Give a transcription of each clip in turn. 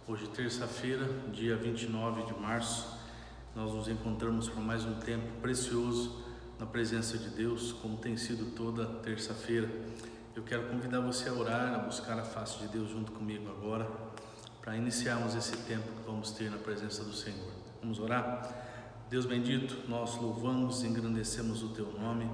Hoje, terça-feira, dia 29 de março, nós nos encontramos por mais um tempo precioso na presença de Deus, como tem sido toda terça-feira. Eu quero convidar você a orar, a buscar a face de Deus junto comigo agora, para iniciarmos esse tempo que vamos ter na presença do Senhor. Vamos orar? Deus bendito, nós louvamos e engrandecemos o Teu nome,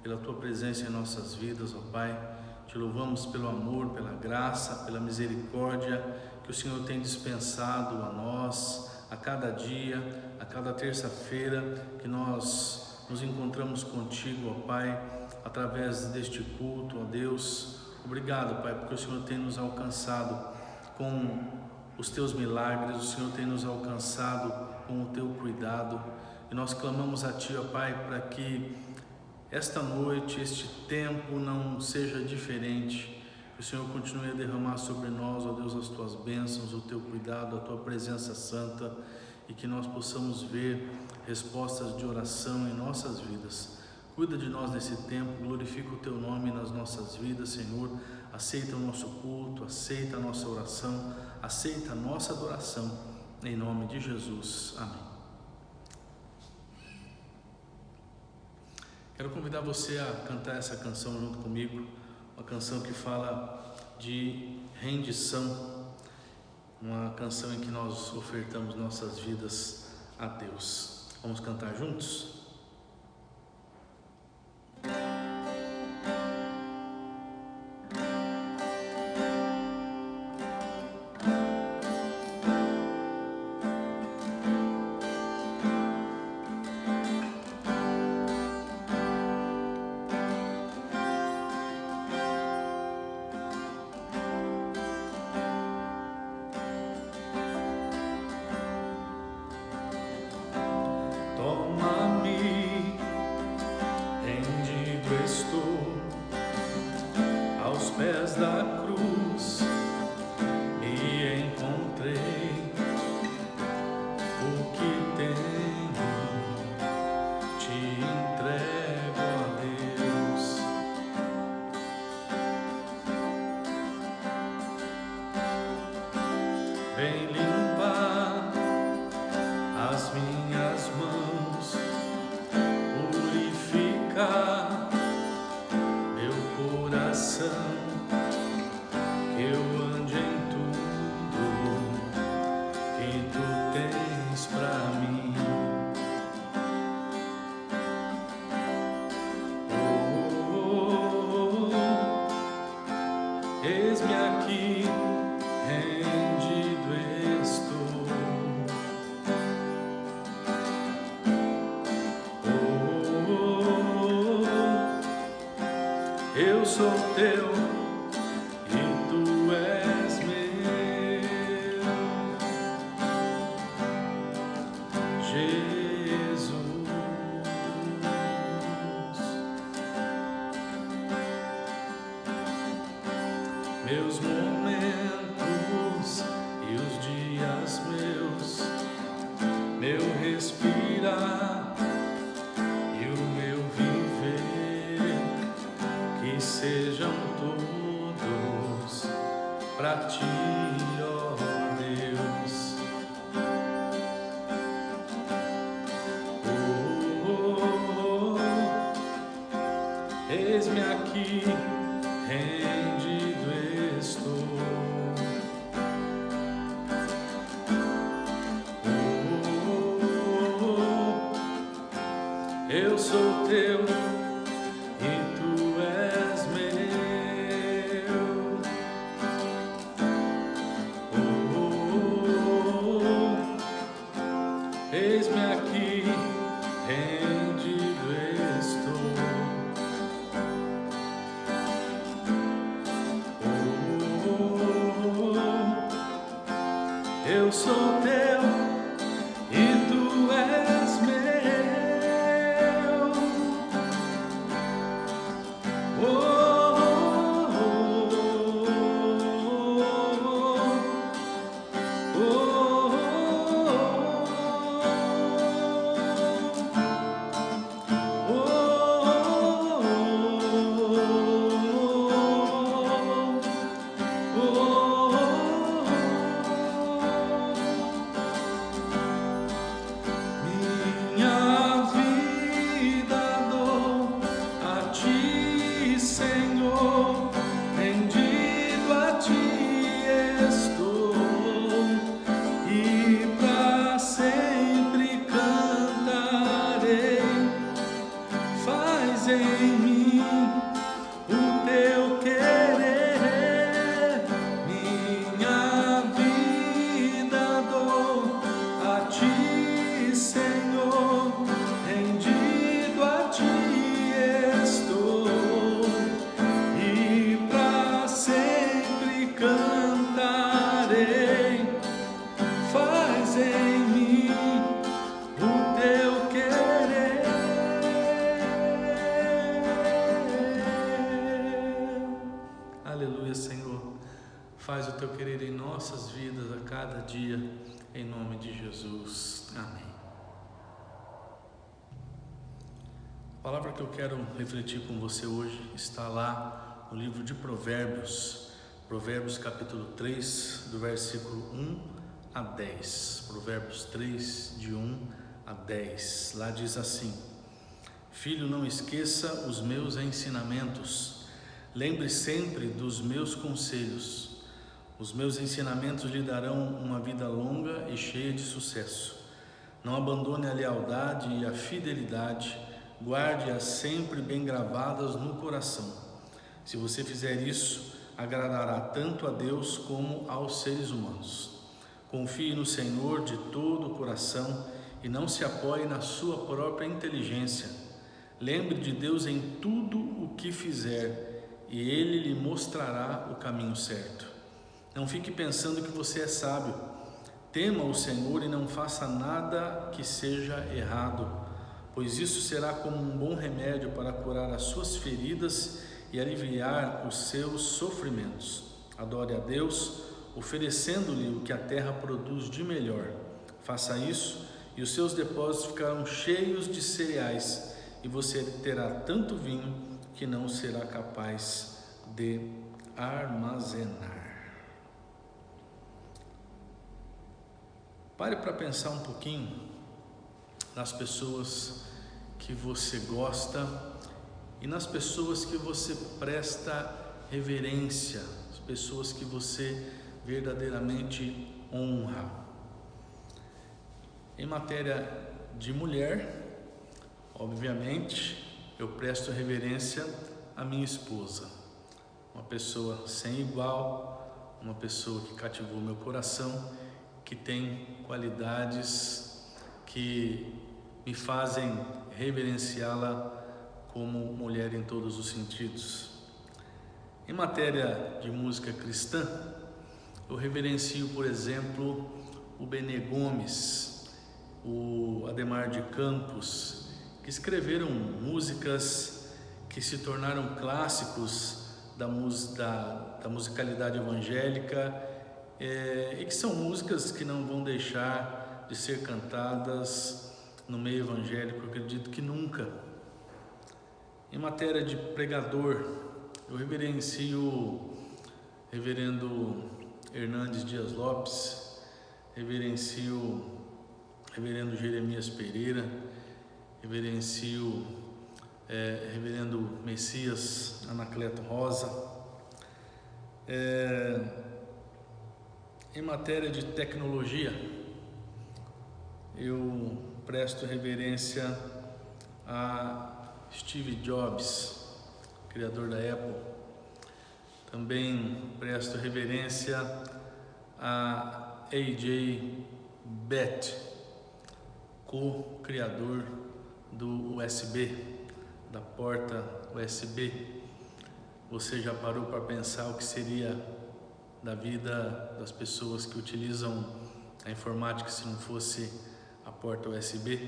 pela Tua presença em nossas vidas, ó Pai. Te louvamos pelo amor, pela graça, pela misericórdia que o Senhor tem dispensado a nós, a cada dia, a cada terça-feira que nós nos encontramos contigo, ó Pai, através deste culto, ó Deus. Obrigado, Pai, porque o Senhor tem nos alcançado com os Teus milagres, o Senhor tem nos alcançado com o Teu cuidado, e nós clamamos a Ti, ó Pai, para que esta noite, este tempo não seja diferente, que o Senhor continue a derramar sobre nós, ó Deus, as Tuas bênçãos, o Teu cuidado, a Tua presença santa, e que nós possamos ver respostas de oração em nossas vidas. Cuida de nós nesse tempo, glorifica o Teu nome nas nossas vidas, Senhor. Aceita o nosso culto, aceita a nossa oração, aceita a nossa adoração, em nome de Jesus. Amém. Quero convidar você a cantar essa canção junto comigo, uma canção que fala de rendição, uma canção em que nós ofertamos nossas vidas a Deus. Vamos cantar juntos? Toma-me, rendido estou aos pés da cruz, me encontrei, o que tenho te entrego a Deus. Vem limpar as minhas mãos, purificar meu coração, que eu ande em tudo que Tu tens pra mim. Eis-me aqui, rendido estou. Eu sou Teu e Tu és meu, Jesus. Meus momentos e os dias meus, meu respirar e o meu viver, que sejam todos pra Ti, ó Deus. Eis-me aqui, rendido estou. Eu sou Teu e Tu és meu. Eis-me aqui, rendido estou. Eu sou Teu e Tu és meu. nossas vidas a cada dia, em nome de Jesus. Amém. A palavra que eu quero refletir com você hoje está lá no livro de Provérbios, Provérbios capítulo 3, do versículo 1 a 10. Provérbios 3, de 1 a 10. Lá diz assim: Filho, não esqueça os meus ensinamentos, lembre sempre dos meus conselhos. Os meus ensinamentos lhe darão uma vida longa e cheia de sucesso. Não abandone a lealdade e a fidelidade, guarde-as sempre bem gravadas no coração. Se você fizer isso, agradará tanto a Deus como aos seres humanos. Confie no Senhor de todo o coração e não se apoie na sua própria inteligência. Lembre de Deus em tudo o que fizer e Ele lhe mostrará o caminho certo. Não fique pensando que você é sábio. Tema o Senhor e não faça nada que seja errado, pois isso será como um bom remédio para curar as suas feridas e aliviar os seus sofrimentos. Adore a Deus, oferecendo-lhe o que a terra produz de melhor. Faça isso e os seus depósitos ficarão cheios de cereais, e você terá tanto vinho que não será capaz de armazenar. Pare para pensar um pouquinho nas pessoas que você gosta e nas pessoas que você presta reverência, as pessoas que você verdadeiramente honra. Em matéria de mulher, obviamente, eu presto reverência à minha esposa, uma pessoa sem igual, uma pessoa que cativou meu coração, que tem qualidades que me fazem reverenciá-la como mulher em todos os sentidos. Em matéria de música cristã, eu reverencio, por exemplo, o Benê Gomes, o Ademar de Campos, que escreveram músicas que se tornaram clássicos da musicalidade evangélica, e que são músicas que não vão deixar de ser cantadas no meio evangélico, eu acredito que nunca. Em matéria de pregador, eu reverencio o reverendo Hernandes Dias Lopes, reverencio o reverendo Jeremias Pereira, reverencio reverendo Messias Anacleto Rosa. Em matéria de tecnologia, eu presto reverência a Steve Jobs, criador da Apple. Também presto reverência a A.J. Bett, co-criador do USB, da porta USB. Você já parou para pensar o que seria da vida das pessoas que utilizam a informática se não fosse a porta USB?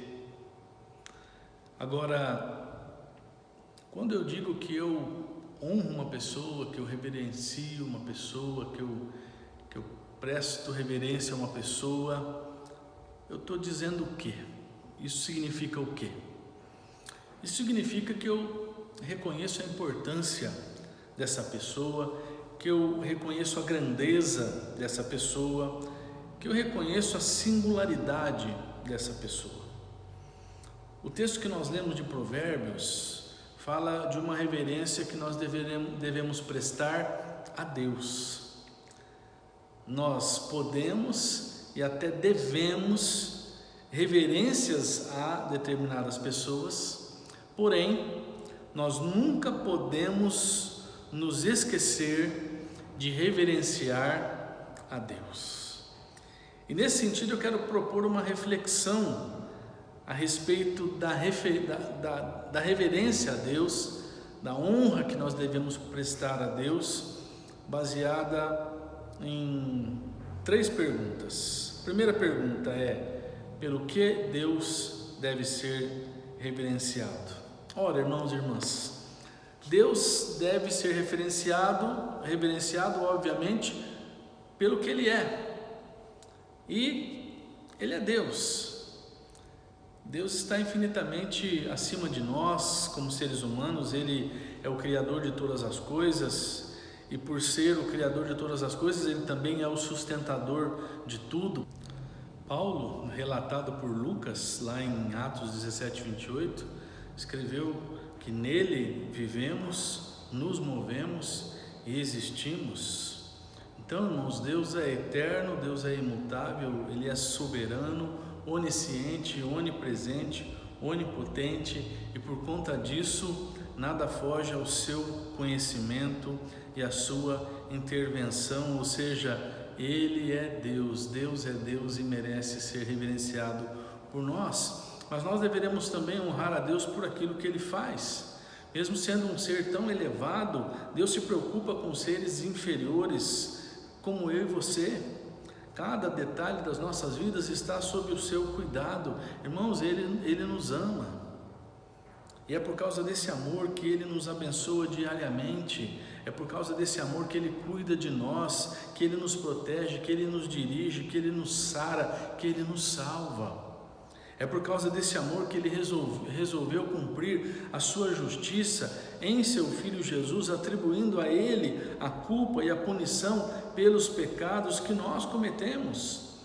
Agora, quando eu digo que eu honro uma pessoa, que eu reverencio uma pessoa, que eu presto reverência a uma pessoa, eu estou dizendo o quê? Isso significa o quê? Isso significa que eu reconheço a importância dessa pessoa, que eu reconheço a grandeza dessa pessoa, que eu reconheço a singularidade dessa pessoa. O texto que nós lemos de Provérbios fala de uma reverência que nós devemos prestar a Deus. Nós podemos e até devemos reverências a determinadas pessoas, porém, nós nunca podemos nos esquecer de reverenciar a Deus. E nesse sentido eu quero propor uma reflexão a respeito da reverência a Deus, da honra que nós devemos prestar a Deus, baseada em 3 perguntas. A primeira pergunta é: pelo que Deus deve ser reverenciado? Ora, irmãos e irmãs, Deus deve ser reverenciado, obviamente, pelo que Ele é. E Ele é Deus. Deus está infinitamente acima de nós, como seres humanos. Ele é o Criador de todas as coisas, e por ser o Criador de todas as coisas, Ele também é o sustentador de tudo. Paulo, relatado por Lucas, lá em Atos 17, 28, escreveu que nele vivemos, nos movemos e existimos. Então, irmãos, Deus é eterno, Deus é imutável, Ele é soberano, onisciente, onipresente, onipotente, e por conta disso, nada foge ao seu conhecimento e à sua intervenção, ou seja, Ele é Deus, Deus é Deus e merece ser reverenciado por nós. Mas nós deveremos também honrar a Deus por aquilo que Ele faz. Mesmo sendo um ser tão elevado, Deus se preocupa com seres inferiores como eu e você. Cada detalhe das nossas vidas está sob o seu cuidado. Irmãos, Ele nos ama. E é por causa desse amor que Ele nos abençoa diariamente. É por causa desse amor que Ele cuida de nós, que Ele nos protege, que Ele nos dirige, que Ele nos sara, que Ele nos salva. É por causa desse amor que Ele resolveu cumprir a sua justiça em seu Filho Jesus, atribuindo a Ele a culpa e a punição pelos pecados que nós cometemos.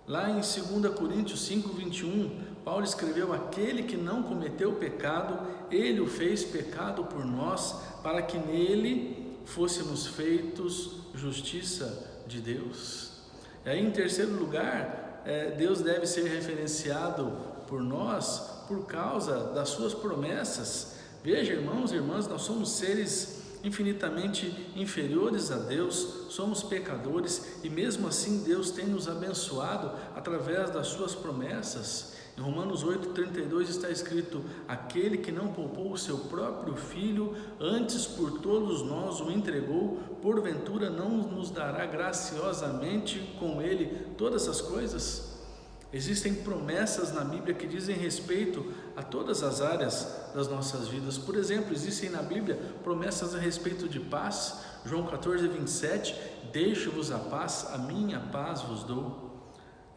Lá em 2 Coríntios 5, 21, Paulo escreveu: aquele que não cometeu pecado, Ele o fez pecado por nós, para que nele fôssemos feitos justiça de Deus. E aí, em terceiro lugar, Deus deve ser referenciado por nós por causa das suas promessas. Veja, irmãos e irmãs, nós somos seres infinitamente inferiores a Deus, somos pecadores, e mesmo assim Deus tem nos abençoado através das suas promessas. Em Romanos 8,32 está escrito: aquele que não poupou o seu próprio filho, antes por todos nós o entregou, porventura não nos dará graciosamente com ele todas as coisas? Existem promessas na Bíblia que dizem respeito a todas as áreas das nossas vidas. Por exemplo, existem na Bíblia promessas a respeito de paz. João 14, 27, deixo-vos a paz, a minha paz vos dou.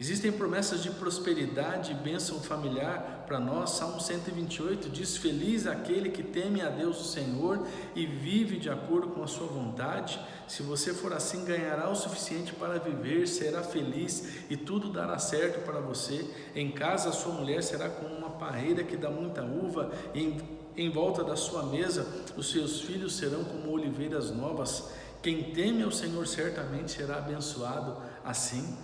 Existem promessas de prosperidade e bênção familiar para nós. Salmo 128 diz: feliz aquele que teme a Deus o Senhor e vive de acordo com a sua vontade. Se você for assim, ganhará o suficiente para viver, será feliz e tudo dará certo para você. Em casa a sua mulher será como uma parreira que dá muita uva, e em volta da sua mesa os seus filhos serão como oliveiras novas. Quem teme ao Senhor certamente será abençoado assim.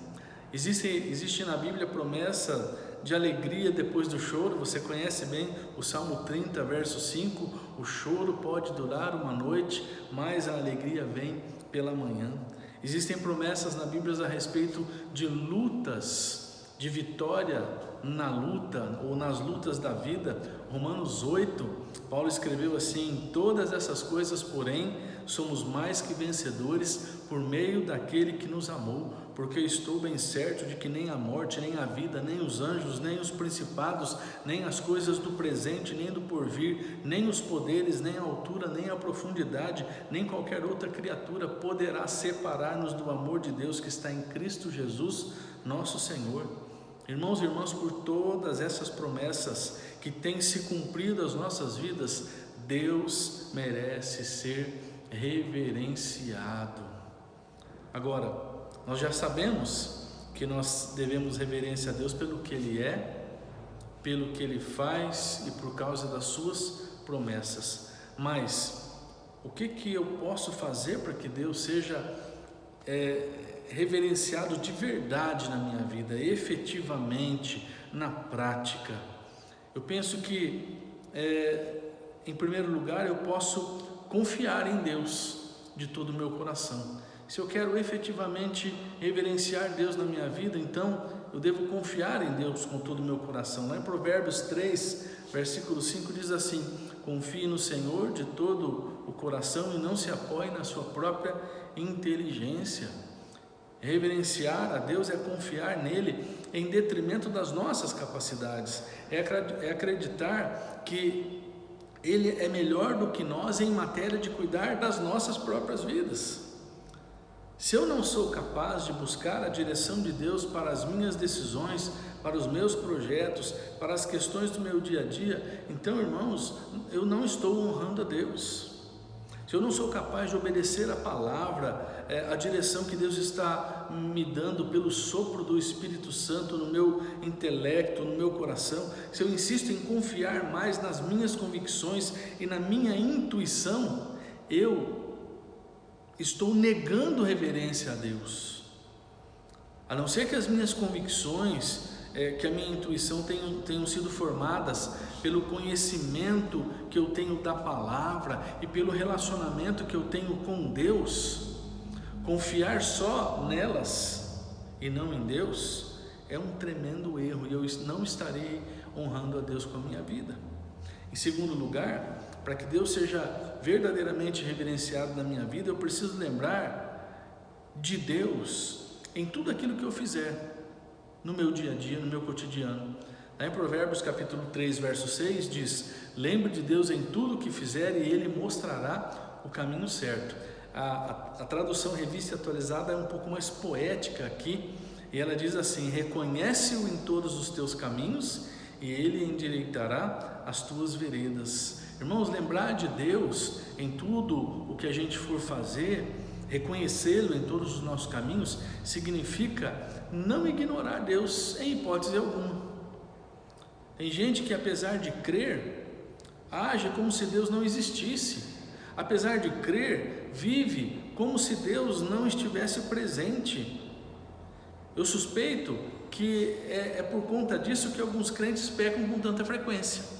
Existe na Bíblia promessa de alegria depois do choro. Você conhece bem o Salmo 30, verso 5, o choro pode durar uma noite, mas a alegria vem pela manhã. Existem promessas na Bíblia a respeito de lutas, de vitória na luta ou nas lutas da vida. Romanos 8, Paulo escreveu assim: todas essas coisas, porém, somos mais que vencedores por meio daquele que nos amou, porque estou bem certo de que nem a morte, nem a vida, nem os anjos, nem os principados, nem as coisas do presente, nem do porvir, nem os poderes, nem a altura, nem a profundidade, nem qualquer outra criatura poderá separar-nos do amor de Deus que está em Cristo Jesus, nosso Senhor. Irmãos e irmãs, por todas essas promessas que têm se cumprido as nossas vidas, Deus merece ser reverenciado. Agora, nós já sabemos que nós devemos reverência a Deus pelo que Ele é, pelo que Ele faz e por causa das suas promessas. Mas o que eu posso fazer para que Deus seja reverenciado de verdade na minha vida, efetivamente, na prática? Eu penso que, em primeiro lugar, eu posso confiar em Deus de todo o meu coração. Se eu quero efetivamente reverenciar Deus na minha vida, então eu devo confiar em Deus com todo o meu coração. Lá em Provérbios 3, versículo 5 diz assim: confie no Senhor de todo o coração e não se apoie na sua própria inteligência. Reverenciar a Deus é confiar nele em detrimento das nossas capacidades, é acreditar que Ele é melhor do que nós em matéria de cuidar das nossas próprias vidas. Se eu não sou capaz de buscar a direção de Deus para as minhas decisões, para os meus projetos, para as questões do meu dia a dia, então, irmãos, eu não estou honrando a Deus. Se eu não sou capaz de obedecer a palavra, a direção que Deus está me dando pelo sopro do Espírito Santo no meu intelecto, no meu coração, se eu insisto em confiar mais nas minhas convicções e na minha intuição, eu estou negando reverência a Deus. A não ser que as minhas convicções, que a minha intuição tenham sido formadas pelo conhecimento que eu tenho da palavra e pelo relacionamento que eu tenho com Deus, confiar só nelas e não em Deus é um tremendo erro, e eu não estarei honrando a Deus com a minha vida. Em segundo lugar, para que Deus seja verdadeiramente reverenciado na minha vida, eu preciso lembrar de Deus em tudo aquilo que eu fizer, no meu dia a dia, no meu cotidiano. Lá em Provérbios capítulo 3, verso 6 diz: lembre de Deus em tudo que fizer e Ele mostrará o caminho certo. A tradução Revista Atualizada é um pouco mais poética aqui, e ela diz assim: reconhece-o em todos os teus caminhos e Ele endireitará as tuas veredas. Irmãos, lembrar de Deus em tudo o que a gente for fazer, reconhecê-lo em todos os nossos caminhos, significa não ignorar Deus em hipótese alguma. Tem gente que, apesar de crer, age como se Deus não existisse. Apesar de crer, vive como se Deus não estivesse presente. Eu suspeito que é por conta disso que alguns crentes pecam com tanta frequência.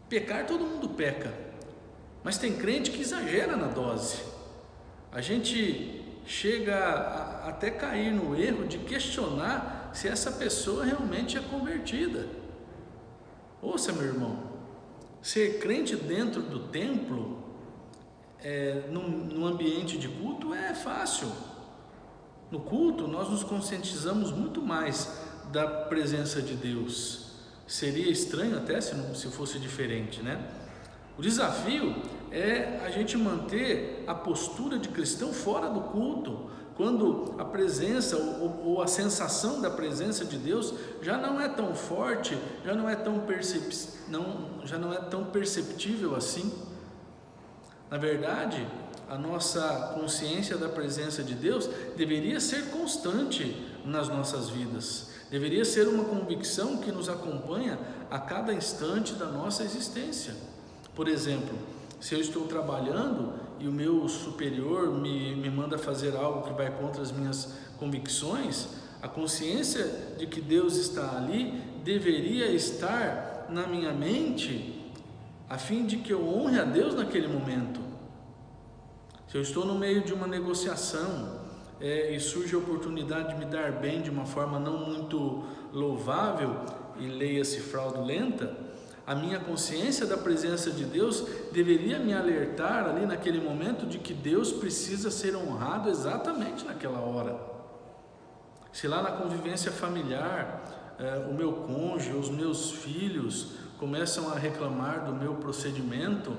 Pecar, todo mundo peca, mas tem crente que exagera na dose. A gente chega a até cair no erro de questionar se essa pessoa realmente é convertida. Ouça, meu irmão, ser crente dentro do templo, num ambiente de culto, é fácil. No culto nós nos conscientizamos muito mais da presença de Deus. Seria estranho até se fosse diferente, né? O desafio é a gente manter a postura de cristão fora do culto, quando a presença ou a sensação da presença de Deus já não é tão forte, já não é tão perceptível assim. Na verdade, a nossa consciência da presença de Deus deveria ser constante nas nossas vidas, deveria ser uma convicção que nos acompanha a cada instante da nossa existência. Por exemplo, se eu estou trabalhando e o meu superior me manda fazer algo que vai contra as minhas convicções, a consciência de que Deus está ali deveria estar na minha mente, a fim de que eu honre a Deus naquele momento. Se eu estou no meio de uma negociação e surge a oportunidade de me dar bem de uma forma não muito louvável, e leia-se fraudulenta, a minha consciência da presença de Deus deveria me alertar ali naquele momento de que Deus precisa ser honrado exatamente naquela hora. Se lá na convivência familiar, o meu cônjuge, os meus filhos começam a reclamar do meu procedimento,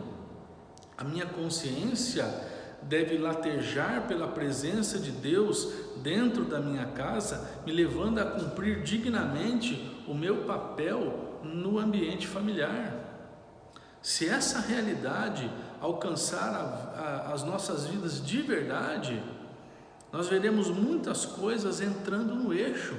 a minha consciência deve latejar pela presença de Deus dentro da minha casa, me levando a cumprir dignamente o meu papel no ambiente familiar. Se essa realidade alcançar as nossas vidas de verdade, nós veremos muitas coisas entrando no eixo,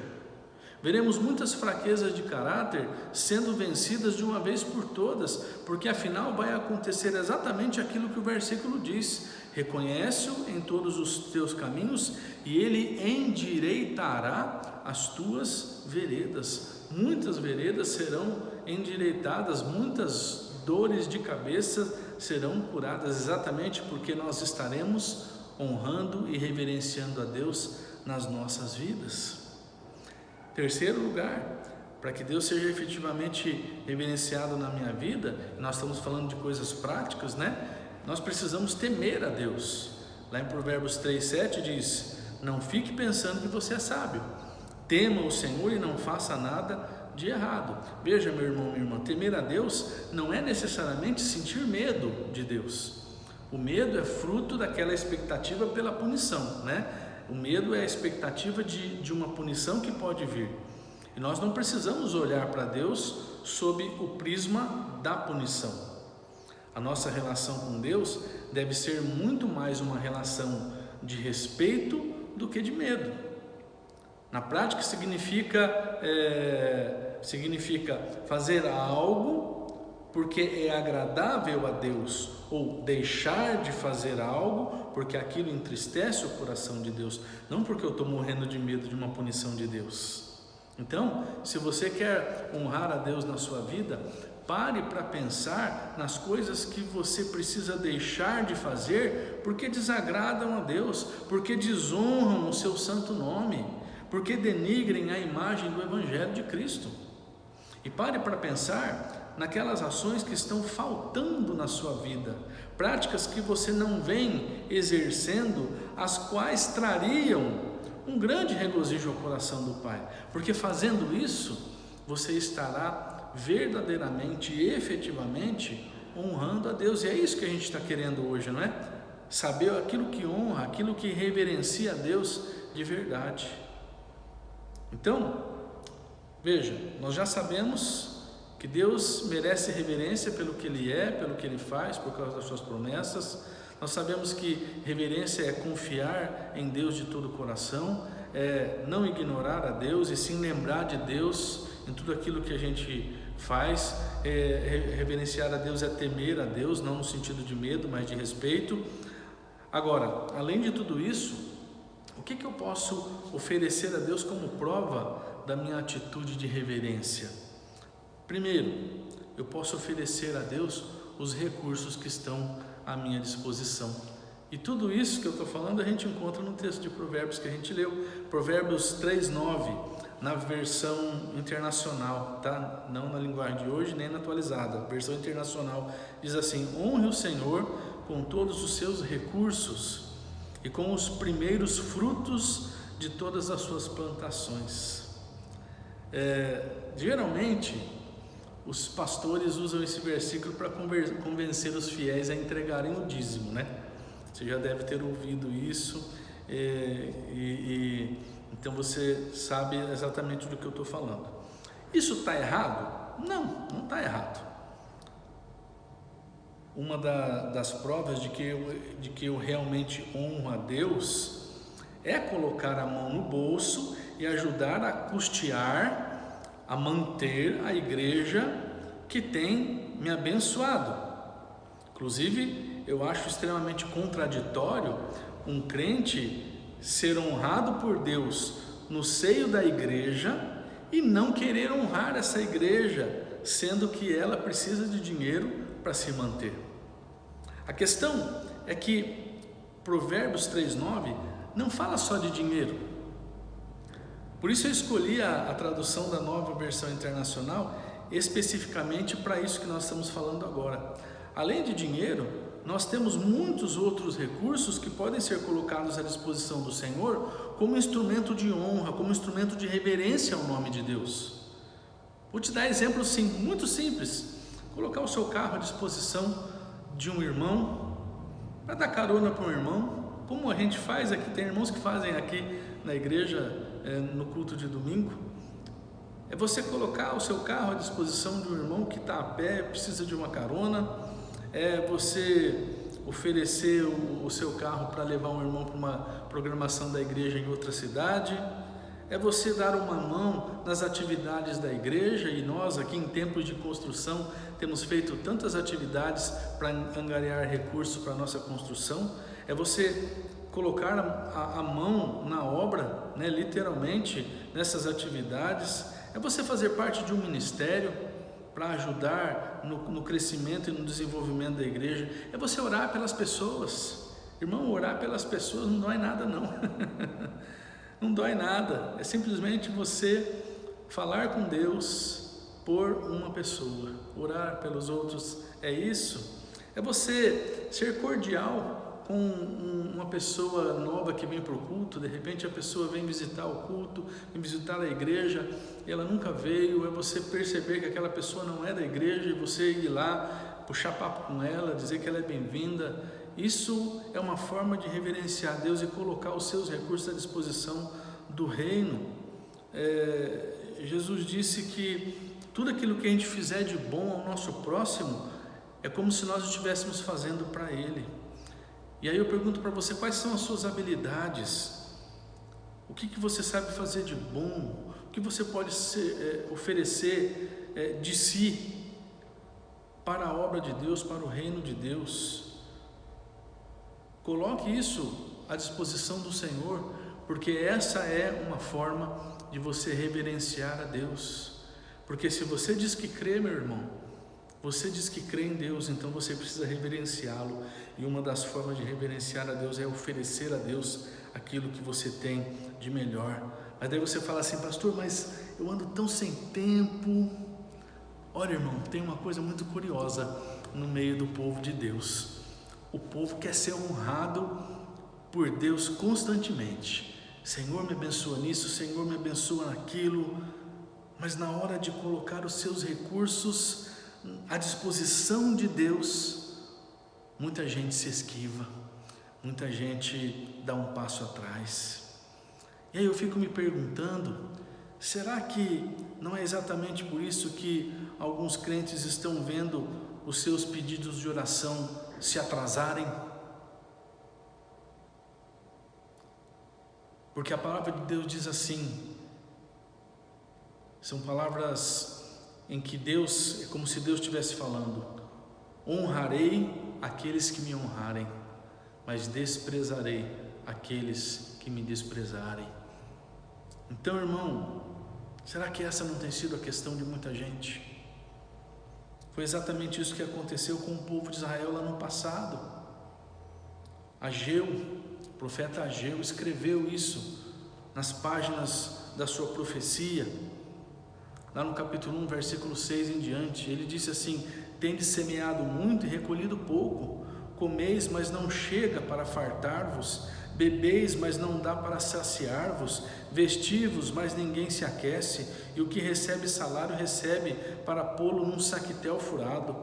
veremos muitas fraquezas de caráter sendo vencidas de uma vez por todas, porque afinal vai acontecer exatamente aquilo que o versículo diz: reconhece-o em todos os teus caminhos e Ele endireitará as tuas veredas. Muitas veredas serão endireitadas, muitas dores de cabeça serão curadas, exatamente porque nós estaremos honrando e reverenciando a Deus nas nossas vidas. Terceiro lugar, para que Deus seja efetivamente reverenciado na minha vida, nós estamos falando de coisas práticas, né? Nós precisamos temer a Deus. Lá em Provérbios 3:7 diz: não fique pensando que você é sábio, tema o Senhor e não faça nada de errado. Veja, meu irmão, minha irmã, temer a Deus não é necessariamente sentir medo de Deus. O medo é fruto daquela expectativa pela punição, né? O medo é a expectativa de uma punição que pode vir. E nós não precisamos olhar para Deus sob o prisma da punição. A nossa relação com Deus deve ser muito mais uma relação de respeito do que de medo. Na prática significa fazer algo porque é agradável a Deus, ou deixar de fazer algo porque aquilo entristece o coração de Deus, não porque eu estou morrendo de medo de uma punição de Deus. Então, se você quer honrar a Deus na sua vida, pare para pensar nas coisas que você precisa deixar de fazer porque desagradam a Deus, porque desonram o seu santo nome, porque denigrem a imagem do Evangelho de Cristo. E pare para pensar naquelas ações que estão faltando na sua vida, práticas que você não vem exercendo, as quais trariam um grande regozijo ao coração do Pai, porque fazendo isso, você estará verdadeiramente e efetivamente honrando a Deus. E é isso que a gente está querendo hoje, não é? Saber aquilo que honra, aquilo que reverencia a Deus de verdade. Então, veja, nós já sabemos que Deus merece reverência pelo que Ele é, pelo que Ele faz, por causa das suas promessas. Nós sabemos que reverência é confiar em Deus de todo o coração, é não ignorar a Deus e sim lembrar de Deus em tudo aquilo que a gente faz. Reverenciar a Deus é temer a Deus, não no sentido de medo, mas de respeito. Agora, além de tudo isso, o que eu posso oferecer a Deus como prova da minha atitude de reverência? Primeiro, eu posso oferecer a Deus os recursos que estão à minha disposição. E tudo isso que eu estou falando a gente encontra no texto de Provérbios que a gente leu, Provérbios 3:9, na versão internacional, tá? Não na linguagem de hoje, nem na atualizada, a versão internacional diz assim: honre o Senhor com todos os seus recursos e com os primeiros frutos de todas as suas plantações. Geralmente os pastores usam esse versículo para convencer os fiéis a entregarem o dízimo, né? Você já deve ter ouvido isso, então você sabe exatamente do que eu estou falando. Isso está errado? Não está errado. Uma das provas de que eu realmente honro a Deus é colocar a mão no bolso e ajudar a custear, a manter a igreja que tem me abençoado. Inclusive, eu acho extremamente contraditório um crente ser honrado por Deus no seio da igreja e não querer honrar essa igreja, sendo que ela precisa de dinheiro para se manter. A questão é que Provérbios 3:9 não fala só de dinheiro. Por isso eu escolhi a tradução da Nova Versão Internacional especificamente para isso que nós estamos falando agora. Além de dinheiro, nós temos muitos outros recursos que podem ser colocados à disposição do Senhor como instrumento de honra, como instrumento de reverência ao nome de Deus. Vou te dar exemplos muito simples. Colocar o seu carro à disposição de um irmão, para dar carona para um irmão, como a gente faz aqui, tem irmãos que fazem aqui na igreja no culto de domingo. É você colocar o seu carro à disposição de um irmão que está a pé, precisa de uma carona, é você oferecer o seu carro para levar um irmão para uma programação da igreja em outra cidade, é você dar uma mão nas atividades da igreja, e nós aqui em tempos de construção temos feito tantas atividades para angariar recursos para a nossa construção, é você colocar a mão na obra, né, literalmente nessas atividades, é você fazer parte de um ministério para ajudar no crescimento e no desenvolvimento da igreja, é você orar pelas pessoas. Irmão, orar pelas pessoas não dói nada não, não dói nada, é simplesmente você falar com Deus por uma pessoa, orar pelos outros, é isso, é você ser cordial com uma pessoa nova que vem para o culto. De repente a pessoa vem visitar o culto, vem visitar a igreja, e ela nunca veio, é você perceber que aquela pessoa não é da igreja e você ir lá, puxar papo com ela, dizer que ela é bem-vinda Isso é uma forma de reverenciar a Deus e colocar os seus recursos à disposição do reino. Jesus disse que tudo aquilo que a gente fizer de bom ao nosso próximo é como se nós estivéssemos fazendo para Ele. E aí eu pergunto para você, quais são as suas habilidades? O que você sabe fazer de bom? O que você pode oferecer de si para a obra de Deus, para o reino de Deus? Coloque isso à disposição do Senhor, porque essa é uma forma de você reverenciar a Deus. Porque se você diz que crê, meu irmão, você diz que crê em Deus, então você precisa reverenciá-lo. E uma das formas de reverenciar a Deus é oferecer a Deus aquilo que você tem de melhor. Mas daí você fala assim, pastor, mas eu ando tão sem tempo. Olha, irmão, tem uma coisa muito curiosa no meio do povo de Deus. O povo quer ser honrado por Deus constantemente. Senhor, me abençoa nisso, Senhor, me abençoa naquilo. Mas na hora de colocar os seus recursos à disposição de Deus, muita gente se esquiva, muita gente dá um passo atrás. E aí eu fico me perguntando, será que não é exatamente por isso que alguns crentes estão vendo os seus pedidos de oração se atrasarem? Porque a palavra de Deus diz assim, são palavras em que Deus, é como se Deus estivesse falando: honrarei aqueles que me honrarem, mas desprezarei aqueles que me desprezarem. Então, irmão, será que essa não tem sido a questão de muita gente? Foi exatamente isso que aconteceu com o povo de Israel lá no passado. Ageu, o profeta Ageu, escreveu isso nas páginas da sua profecia. Lá no capítulo 1, versículo 6 em diante, ele disse assim: tendes semeado muito e recolhido pouco, comeis, mas não chega para fartar-vos, bebeis, mas não dá para saciar-vos, vestivos, mas ninguém se aquece, e o que recebe salário recebe para pô-lo num saquitel furado.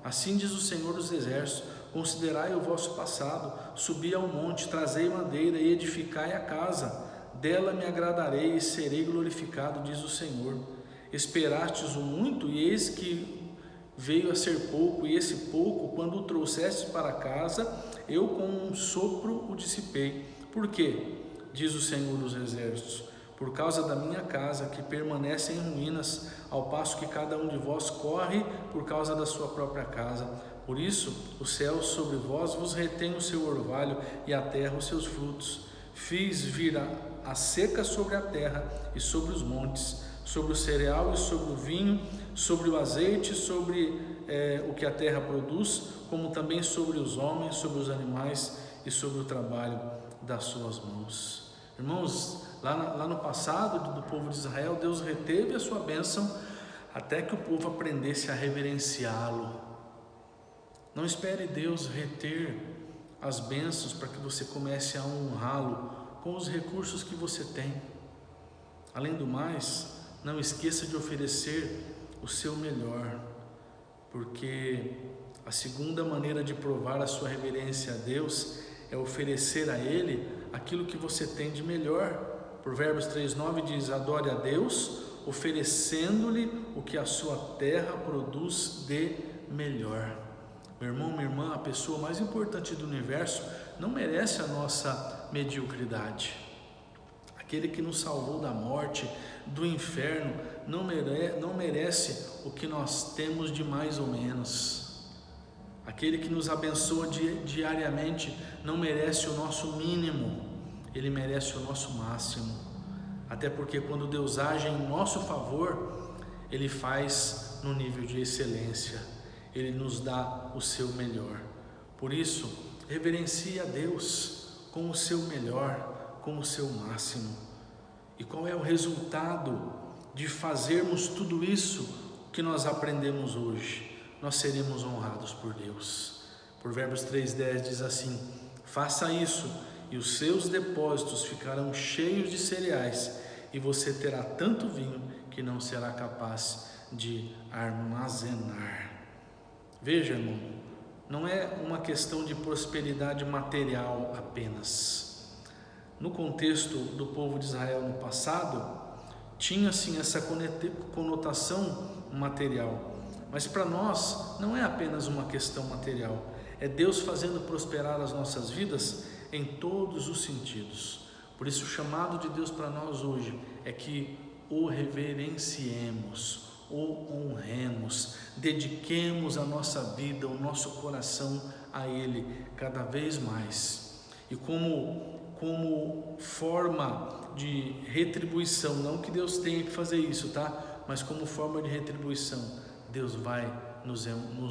Assim diz o Senhor dos Exércitos: considerai o vosso passado, subi ao monte, trazei madeira e edificai a casa, dela me agradarei e serei glorificado, diz o Senhor. Esperastes o muito, e eis que veio a ser pouco, e esse pouco, quando o trouxestes para casa, eu com um sopro o dissipei. Por quê? Diz o Senhor dos Exércitos: por causa da minha casa, que permanece em ruínas, ao passo que cada um de vós corre por causa da sua própria casa. Por isso, os céus sobre vós vos retêm o seu orvalho, e a terra os seus frutos. Fiz vir a seca sobre a terra e sobre os montes, sobre o cereal e sobre o vinho, sobre o azeite, sobre o que a terra produz, como também sobre os homens, sobre os animais e sobre o trabalho das suas mãos. Irmãos, lá no passado do povo de Israel, Deus reteve a sua bênção até que o povo aprendesse a reverenciá-lo. Não espere Deus reter as bênçãos para que você comece a honrá-lo com os recursos que você tem. Além do mais, não esqueça de oferecer o seu melhor, porque a segunda maneira de provar a sua reverência a Deus é oferecer a Ele aquilo que você tem de melhor. Provérbios 3:9 diz: adore a Deus, oferecendo-lhe o que a sua terra produz de melhor. Meu irmão, minha irmã, a pessoa mais importante do universo não merece a nossa mediocridade. Aquele que nos salvou da morte, do inferno, não merece o que nós temos de mais ou menos. Aquele que nos abençoa diariamente não merece o nosso mínimo, ele merece o nosso máximo. Até porque quando Deus age em nosso favor, Ele faz no nível de excelência, Ele nos dá o seu melhor. Por isso, reverencie a Deus com o seu melhor, com o seu máximo. E qual é o resultado de fazermos tudo isso que nós aprendemos hoje? Nós seremos honrados por Deus. Provérbios 3:10 diz assim: faça isso e os seus depósitos ficarão cheios de cereais, e você terá tanto vinho que não será capaz de armazenar. Veja, irmão, não é uma questão de prosperidade material apenas. No contexto do povo de Israel no passado, tinha sim essa conotação material, mas para nós não é apenas uma questão material, é Deus fazendo prosperar as nossas vidas em todos os sentidos. Por isso o chamado de Deus para nós hoje é que o reverenciemos, o honremos, dediquemos a nossa vida, o nosso coração a Ele cada vez mais. E como forma de retribuição, não que Deus tenha que fazer isso, tá? Mas como forma de retribuição, Deus vai nos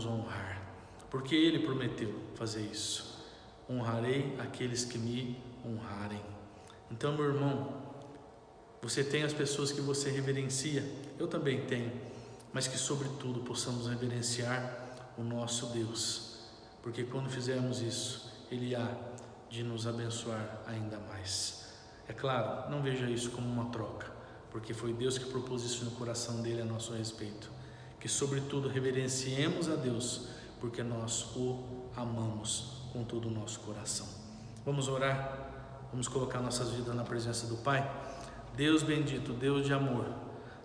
honrar, porque Ele prometeu fazer isso. Honrarei aqueles que me honrarem. Então, meu irmão, você tem as pessoas que você reverencia, eu também tenho, mas que sobretudo possamos reverenciar o nosso Deus, porque quando fizermos isso, Ele há de nos abençoar ainda mais. É claro, não veja isso como uma troca, porque foi Deus que propôs isso no coração dele a nosso respeito. Que sobretudo reverenciemos a Deus, porque nós o amamos com todo o nosso coração. Vamos orar, vamos colocar nossas vidas na presença do Pai. Deus bendito, Deus de amor,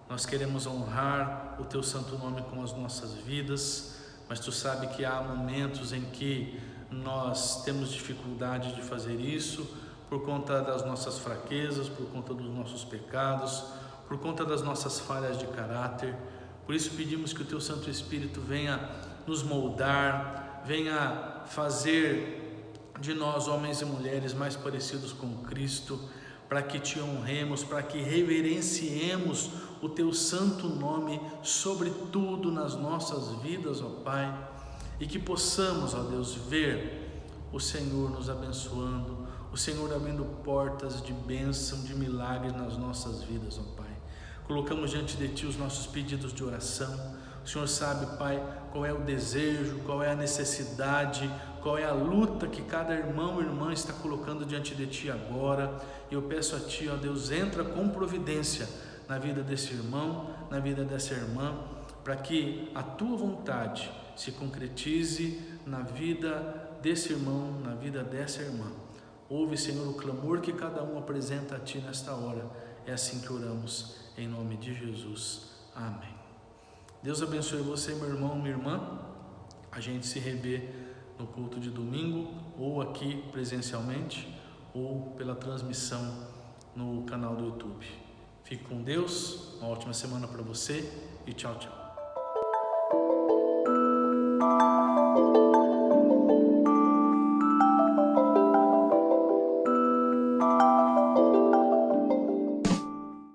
nós queremos honrar o Teu santo nome com as nossas vidas, mas Tu sabe que há momentos em que nós temos dificuldade de fazer isso por conta das nossas fraquezas, por conta dos nossos pecados, por conta das nossas falhas de caráter. Por isso pedimos que o Teu Santo Espírito venha nos moldar, venha fazer de nós homens e mulheres mais parecidos com Cristo, para que Te honremos, para que reverenciemos o Teu santo nome sobre tudo nas nossas vidas, ó Pai, e que possamos, ó Deus, ver o Senhor nos abençoando, o Senhor abrindo portas de bênção, de milagre nas nossas vidas, ó Pai. Colocamos diante de Ti os nossos pedidos de oração. O Senhor sabe, Pai, qual é o desejo, qual é a necessidade, qual é a luta que cada irmão e irmã está colocando diante de Ti agora. E eu peço a Ti, ó Deus, entra com providência na vida desse irmão, na vida dessa irmã, para que a Tua vontade se concretize na vida desse irmão, na vida dessa irmã. Ouve, Senhor, o clamor que cada um apresenta a Ti nesta hora. É assim que oramos, em nome de Jesus. Amém. Deus abençoe você, meu irmão, minha irmã. A gente se revê no culto de domingo, ou aqui presencialmente, ou pela transmissão no canal do YouTube. Fique com Deus, uma ótima semana para você e tchau, tchau.